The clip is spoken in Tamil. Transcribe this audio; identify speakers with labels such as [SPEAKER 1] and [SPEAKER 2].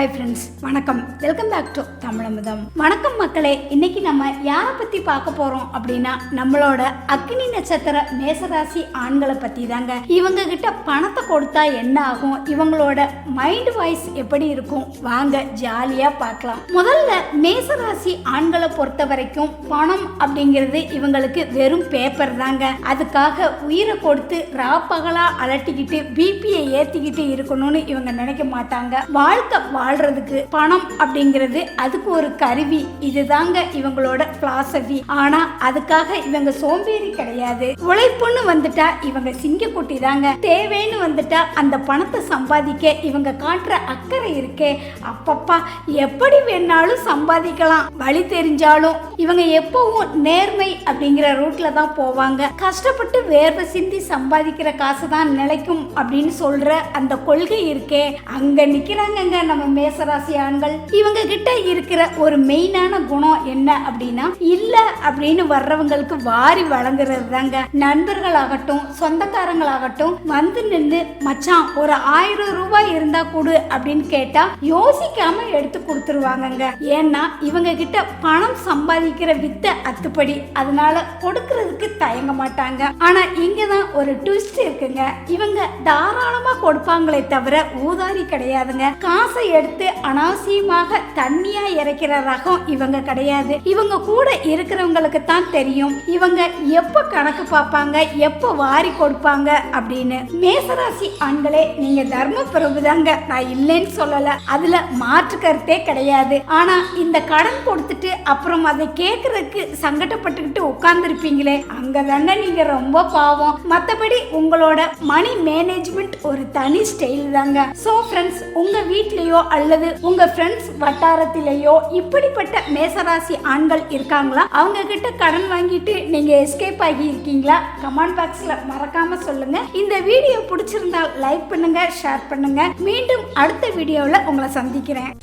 [SPEAKER 1] ஹாய் ஃப்ரெண்ட்ஸ், வணக்கம். Welcome back to Tamizhamudham. வணக்கம் மக்களே. இன்னைக்கு நம்ம யாரை பற்றி பார்க்க போகிறோம் அப்படின்னா, நம்மளோட அக்னி நட்சத்திர மேசராசி ஆண்களை பற்றி தாங்க. இவங்க கிட்ட பணத்தை கொடுத்தா என்ன ஆகும், இவங்களோட மைண்ட் வாய்ஸ் எப்படி இருக்கும், வாங்க ஜாலியாக பார்க்கலாம். முதல்ல மேசராசி ஆண்களை பொறுத்த வரைக்கும் பணம் அப்படிங்கிறது இவங்களுக்கு வெறும் பேப்பர் தாங்க. அதுக்காக உயிரை கொடுத்து ராப்பகலா அலட்டிக்கிட்டு பிபியை ஏற்றிக்கிட்டு இருக்கணும்னு இவங்க நினைக்க மாட்டாங்க. வாழ்க்கை வாழ்றதுக்கு பணம் அப்படிங்கிறது அதுக்கு ஒரு கருவி. இதுதாங்க இவங்களோட பிலாசபி. ஆனா அதுக்காக இவங்க சோம்பேறி கிடையாது. உழைப்புன்னு வந்துட்டா இவங்க சிங்கக்குட்டி தாங்க. தேவைன்னு வந்துட்டா அந்த பணத்தை சம்பாதிக்க இவங்க காட்டுற அக்கறை இருக்கே, அப்பப்பா எப்படி வேணாலும் சம்பாதிக்கலாம். வழி தெரிஞ்சாலும் இவங்க எப்பவும் நேர்மை அப்படிங்கிற ரூட்ல தான் போவாங்க. கஷ்டப்பட்டு வேர்வை சிந்தி சம்பாதிக்கிற காசு தான் நிலைக்கும் அப்படின்னு சொல்ற அந்த கொள்கை இருக்கே, அங்க நிக்கிறாங்க நம்ம மேசராசி ஆண்கள். இவங்க கிட்ட இருக்கிற ஒரு மெயினான குணம் என்ன அப்படின்னா, இல்ல அப்படின்னு வர்றவங்களுக்கு வாரி வழங்குறது தாங்க. நண்பர்களாகட்டும் சொந்தக்காரங்களாகட்டும் வந்து நின்று மச்சான் ஒரு 1000 ரூபாய் இருந்தா கொடு அப்படின்னு கேட்டா யோசிக்காம எடுத்து கொடுத்துருவாங்க. ஏன்னா இவங்க கிட்ட பணம் சம்பாதிக்கிற வித்தை அத்துப்படி, அதனால கொடுக்கறதுக்கு தயங்க மாட்டாங்க. ஆனா இங்கதான் ஒரு ட்விஸ்ட் இருக்குங்க. இவங்க தாராளமா கொடுப்பாங்களே தவிர ஊதாரி கிடையாதுங்க. காசை எடுத்து அனாவசியமாக தண்ணியா இறைக்கிற ரகம் இவங்க கிடையாது. இவங்க கூட இருக்கிறவங்களுக்கு தான் தெரியும் இவங்க எப்ப கணக்கு பார்ப்பாங்க, எப்ப வாரி கொடுப்பாங்க அப்படின்னு. மேசராசி ஆண்களே, நீங்க தர்ம பிரபுதாங்க, நான் இல்லைன்னு சொல்லல, அதுல மாற்று கருத்தே கிடையாது. ஆனா இந்த கடன் கொடுத்துட்டு அப்புறம் அதை கேட்கறதுக்கு சங்கடப்பட்டுக்கிட்டு உட்கார்ந்துருப்பீங்களே, அங்க தானே நீங்க ரொம்ப பாவம். மற்றபடி உங்களோட மணி மேனேஜ்மெண்ட் ஒரு தனி ஸ்டைல் தாங்க. சோ ஃப்ரெண்ட்ஸ், உங்க வீட்லயோ அல்லது உங்க ஃப்ரெண்ட்ஸ் வட்டாரத்திலேயோ இப்படிப்பட்ட மேசராசி ஆண்கள் இருக்காங்களா? அவங்க கிட்ட கடன் வாங்கிட்டு நீங்க எஸ்கேப் ஆகி இருக்கீங்களா? கமெண்ட் பாக்ஸ்ல மறக்காம சொல்லுங்க. இந்த வீடியோ பிடிச்சிருந்தால் லைக் பண்ணுங்க, ஷேர் பண்ணுங்க. மீண்டும் அடுத்த வீடியோவில் உங்களை சந்திக்கிறேன்.